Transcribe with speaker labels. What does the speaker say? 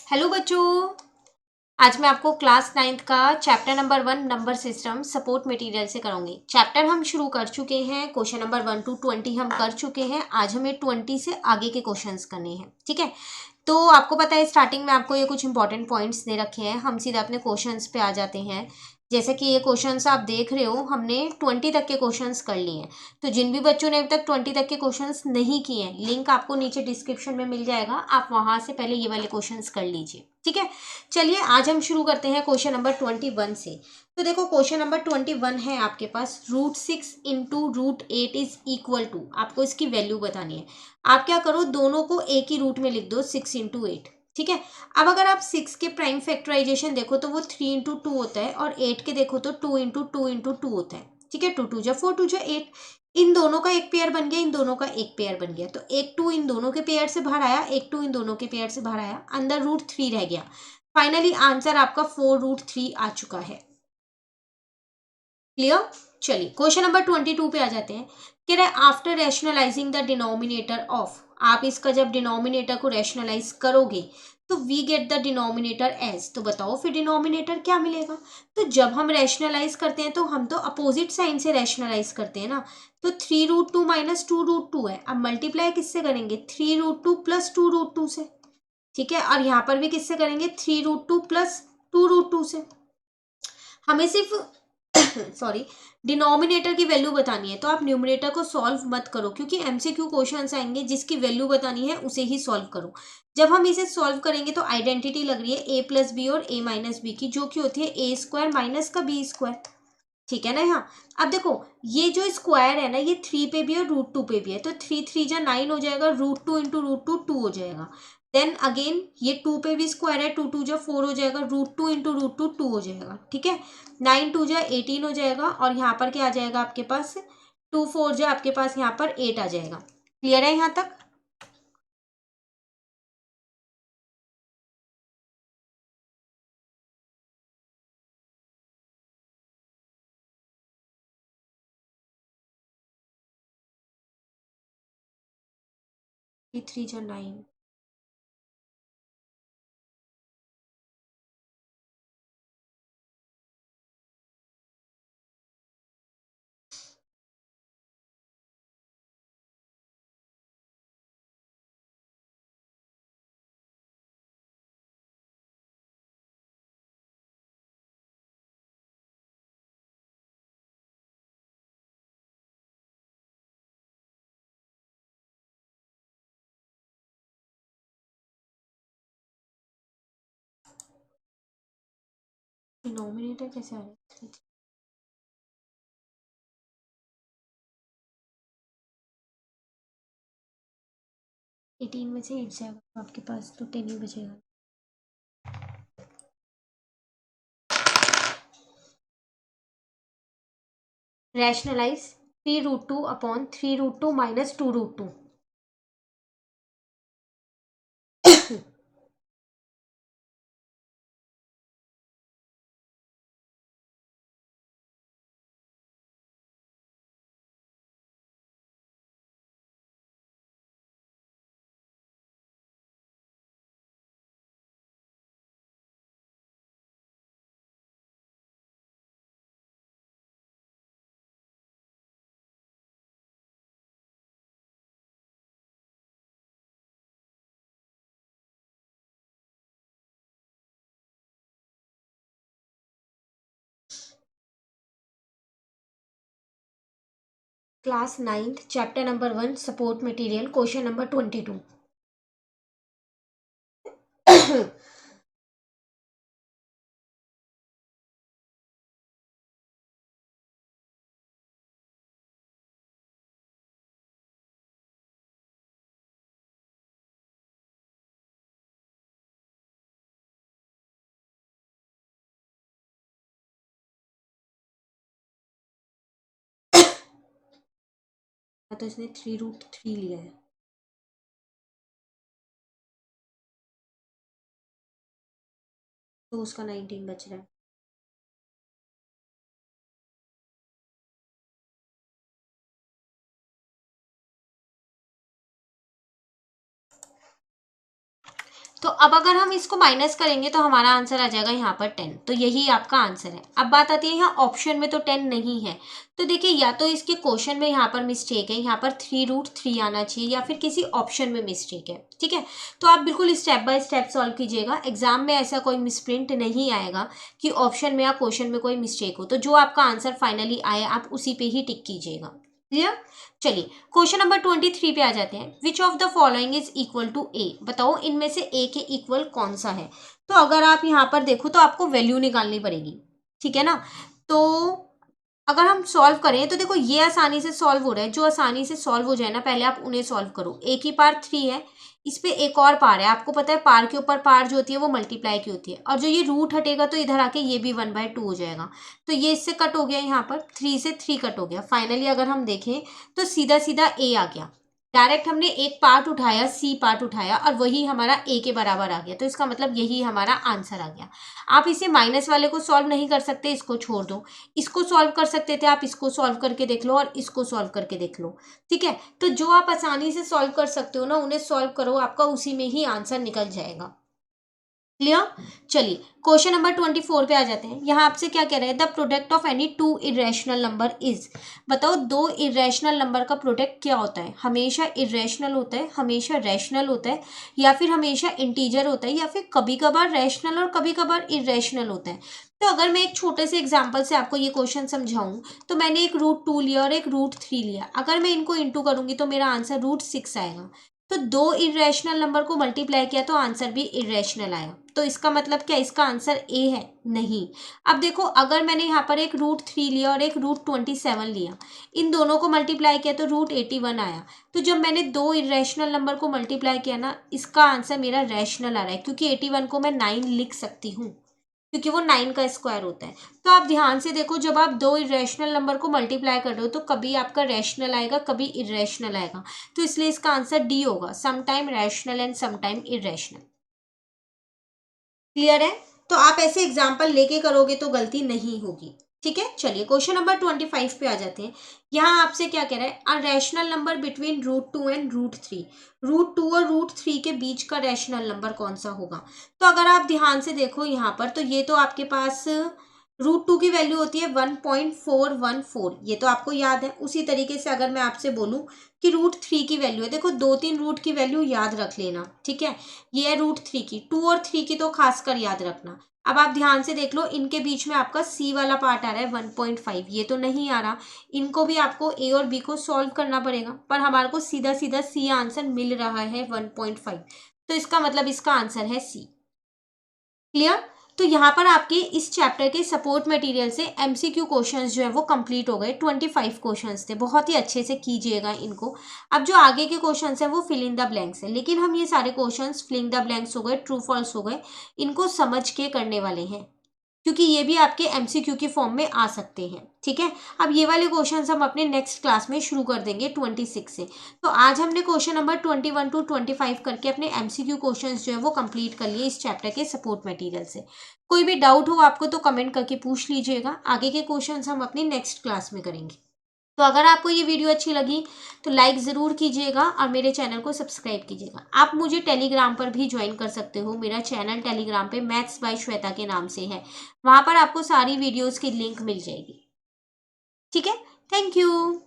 Speaker 1: Hello बच्चों। आज मैं आपको क्लास नाइन्थ का chapter number 1 number system support material से कराऊंगी। चैप्टर हम शुरू कर चुके हैं, क्वेश्चन नंबर 1 to 20 हम कर चुके हैं। आज हमें 20 से आगे के क्वेश्चंस करने हैं, ठीक है। तो आपको पता है स्टार्टिंग में आपको ये कुछ इंपॉर्टेंट पॉइंट्स दे रखे हैं, हम सीधा अपने क्वेश्चंस पे आ जाते हैं। जैसे कि ये क्वेश्चंस आप देख रहे हो, हमने 20 तक के क्वेश्चंस कर लिए हैं। तो जिन भी बच्चों ने अभी तक 20 तक के क्वेश्चंस नहीं किए हैं, लिंक आपको नीचे डिस्क्रिप्शन में मिल जाएगा, आप वहां से पहले ये वाले क्वेश्चंस कर लीजिए, ठीक है। चलिए आज हम शुरू करते हैं क्वेश्चन नंबर 21 से। तो देखो क्वेश्चन नंबर 21 है आपके पास, √6 इंटू √8 इज इक्वल टू, आपको इसकी वैल्यू बतानी है। आप क्या करो, दोनों को एक ही रूट में लिख दो, 6 इंटू 8, ठीक है। अब अगर आप 6 के प्राइम फैक्टराइजेशन देखो तो वो 3 इंटू 2 होता है, और 8 के देखो तो 2 इंटू 2 इंटू 2 होता है, ठीक है। 2 2 जा 4, 2 जा 8। इन दोनों का एक पेयर बन गया, इन दोनों का एक पेयर बन गया। तो एक 2 इन दोनों के पेयर से बाहर आया, एक 2 इन दोनों के पेयर से बाहर आया, अंदर √3 रह गया। फाइनली आंसर आपका 4√3 आ चुका है। क्लियर। चलिए क्वेश्चन नंबर 22 पे आ जाते हैं। कह रहा है after rationalising the denominator of, आप इसका जब डिनोमिनेटर को रैशनलाइज करोगे तो we get the denominator as. तो बताओ फिर डिनोमिनेटर क्या मिलेगा। तो जब हम रैशनलाइज करते हैं तो हम तो अपोजिट साइन से रैशनलाइज करते हैं ना। तो 3√2 माइनस 2√2 है। अब मल्टीप्लाई किससे करेंगे, 3√2 प्लस 2√2 से, ठीक है। और यहाँ पर भी किससे करेंगे, 3√2 प्लस 2√2 से। हमें सिर्फ सॉरी डिनोमिनेटर की वैल्यू बतानी है। तो आप न्यूमरेटर को सॉल्व मत करो, क्योंकि एमसीक्यू क्वेश्चंस आएंगे, जिसकी वैल्यू बतानी है उसे ही सॉल्व करो। जब हम इसे सॉल्व करेंगे तो आइडेंटिटी लग रही है ए प्लस बी और ए माइनस बी की, जो कि होती है ए स्क्वायर माइनस का बी स्क्वायर, ठीक है ना। यहाँ अब देखो ये जो स्क्वायर है ना, ये 3 पे भी है और √2 पे भी है। तो 3 3 जा 9 हो जाएगा, √2 इंटू √2 2 हो जाएगा। देन अगेन ये 2 पे भी स्क्वायर है, 2 2 जा 4 हो जाएगा, √2 इंटू √2 2 हो जाएगा, ठीक है। 9 2 जा 18 हो जाएगा, और यहाँ पर क्या आ जाएगा आपके पास, 2 4 जा आपके पास यहाँ पर 8 आ जाएगा। क्लियर है यहाँ तक। ये 3 जा 9। डिनोमिनेटर कैसे आ रहा है, 18 में से 8 जाएगा तो आपके पास तो 10 ही बचेगा। Rationalise 3√2 upon 3√2 minus 2√2। Class ninth chapter number 1 support material question number 22। तो इसने 3√3 लिया है। तो उसका 19 बच रहा है। तो अब अगर हम इसको माइनस करेंगे तो हमारा आंसर आ जाएगा यहाँ पर 10। तो यही आपका आंसर है। अब बात आती है यहाँ ऑप्शन में तो 10 नहीं है, तो देखिए या तो इसके क्वेश्चन में यहाँ पर मिस्टेक है, यहाँ पर 3√3 आना चाहिए, या फिर किसी ऑप्शन में मिस्टेक है। ठीक है, तो आप बिल्कुल स्टेप बाय स्टेप सॉल्व कीजिएगा। एग्जाम में ऐसा कोई मिसप्रिंट नहीं आएगा कि ऑप्शन में या क्वेश्चन में कोई मिस्टेक हो। तो जो आपका आंसर फाइनली आए आप उसी पे ही टिक कीजिएगा। क्लियर? चलिए क्वेश्चन नंबर 23 पे आ जाते हैं। Which of the following is equal to A? बताओ इनमें से ए के इक्वल कौन सा है? तो अगर आप यहाँ पर देखो तो आपको वैल्यू निकालनी पड़ेगी। ठीक है ना, तो अगर हम सॉल्व करें तो देखो ये आसानी से सॉल्व हो रहा है। जो आसानी से सॉल्व हो जाए ना पहले आप उन्हें सॉल्व करो। ए की पावर 3 है, इस पे एक और पार है। आपको पता है पार के ऊपर पार जो होती है वो मल्टीप्लाई की होती है, और जो ये रूट हटेगा तो इधर आके ये भी 1/2 हो जाएगा। तो ये इससे कट हो गया, यहाँ पर 3 से 3 कट हो गया। फाइनली अगर हम देखें तो सीधा सीधा ए आ गया। डायरेक्ट हमने एक पार्ट उठाया, सी पार्ट उठाया, और वही हमारा ए के बराबर आ गया। तो इसका मतलब यही हमारा आंसर आ गया। आप इसे माइनस वाले को सॉल्व नहीं कर सकते, इसको छोड़ दो। इसको सॉल्व कर सकते थे आप, इसको सॉल्व करके देख लो और इसको सॉल्व करके देख लो। ठीक है, तो जो आप आसानी से सॉल्व कर सकते हो ना उन्हें सॉल्व करो, आपका उसी में ही आंसर निकल जाएगा। क्लियर? चलिए क्वेश्चन नंबर 24 पे आ जाते हैं। यहाँ आपसे क्या कह रहे हैं? The product of any two irrational number is. बताओ दो इरेशनल नंबर का प्रोडक्ट क्या होता है? हमेशा इरेशनल होता है, हमेशा रैशनल होता है, या फिर हमेशा इंटीजर होता है, या फिर कभी कभार रैशनल और कभी कभार इरेशनल होता है। तो अगर मैं एक छोटे से एग्जाम्पल से आपको ये क्वेश्चन समझाऊं, तो मैंने एक √2 लिया और एक √3 लिया। अगर मैं इनको इंटू करूंगी तो मेरा आंसर √6 आएगा। तो दो इरेशनल नंबर को मल्टीप्लाई किया तो आंसर भी इरेशनल आया। तो इसका मतलब क्या? इसका आंसर ए है? नहीं। अब देखो अगर मैंने यहाँ पर एक √3 लिया और एक √27 लिया, इन दोनों को मल्टीप्लाई किया तो √81 आया। तो जब मैंने दो इरेशनल नंबर को मल्टीप्लाई किया ना, इसका आंसर मेरा रैशनल आ रहा है, क्योंकि 81 को मैं 9 लिख सकती हूँ, क्योंकि वो 9 का स्क्वायर होता है। तो आप ध्यान से देखो, जब आप दो इरेशनल नंबर को मल्टीप्लाई कर रहे हो तो कभी आपका रैशनल आएगा, कभी इरेशनल आएगा। तो इसलिए इसका आंसर डी होगा, some time rational and some time irrational. Clear है? तो आप ऐसे एग्जाम्पल लेके करोगे तो गलती नहीं होगी। ठीक है, चलिए क्वेश्चन नंबर 25 पे आ जाते हैं। यहाँ आपसे क्या कह रहा है? A rational number between √2 and √3। √2 और √3 के बीच का रैशनल नंबर कौन सा होगा? तो अगर आप ध्यान से देखो यहाँ पर, तो ये तो आपके पास √2 की वैल्यू होती है 1.414, ये तो आपको याद है। उसी तरीके से अगर मैं आपसे बोलूँ कि √3 की वैल्यू है, देखो 2-3 रूट की वैल्यू याद रख लेना। ठीक है, ये है √3 की, 2 और 3 की तो खासकर याद रखना। अब आप ध्यान से देख लो, इनके बीच में आपका सी वाला पार्ट आ रहा है 1.5, ये तो नहीं आ रहा। इनको भी आपको ए और बी को सॉल्व करना पड़ेगा, पर हमारे को सीधा सीधा सी आंसर मिल रहा है 1.5। तो इसका मतलब इसका आंसर है सी। क्लियर? तो यहाँ पर आपके इस चैप्टर के सपोर्ट मटेरियल से एमसीक्यू क्वेश्चंस जो है वो कंप्लीट हो गए। 25 क्वेश्चंस थे, बहुत ही अच्छे से कीजिएगा इनको। अब जो आगे के क्वेश्चंस हैं वो फिल इन द ब्लैंक्स है, लेकिन हम ये सारे questions fill in the blanks हो गए, ट्रू फॉल्स हो गए, इनको समझ के करने वाले हैं, क्योंकि ये भी आपके एमसीक्यू की फॉर्म में आ सकते हैं। ठीक है, अब ये वाले क्वेश्चंस हम अपने नेक्स्ट क्लास में शुरू कर देंगे 26 से। तो आज हमने क्वेश्चन नंबर 21 to 25 करके अपने एमसीक्यू क्वेश्चंस जो है वो कंप्लीट कर लिए इस चैप्टर के सपोर्ट मटेरियल से। कोई भी डाउट हो आपको तो कमेंट करके पूछ लीजिएगा। आगे के क्वेश्चंस हम अपनी नेक्स्ट क्लास में करेंगे। तो अगर आपको ये वीडियो अच्छी लगी तो लाइक ज़रूर कीजिएगा और मेरे चैनल को सब्सक्राइब कीजिएगा। आप मुझे टेलीग्राम पर भी ज्वाइन कर सकते हो। मेरा चैनल टेलीग्राम पे मैथ्स बाय श्वेता के नाम से है, वहाँ पर आपको सारी वीडियोज़ की लिंक मिल जाएगी। ठीक है, थैंक यू।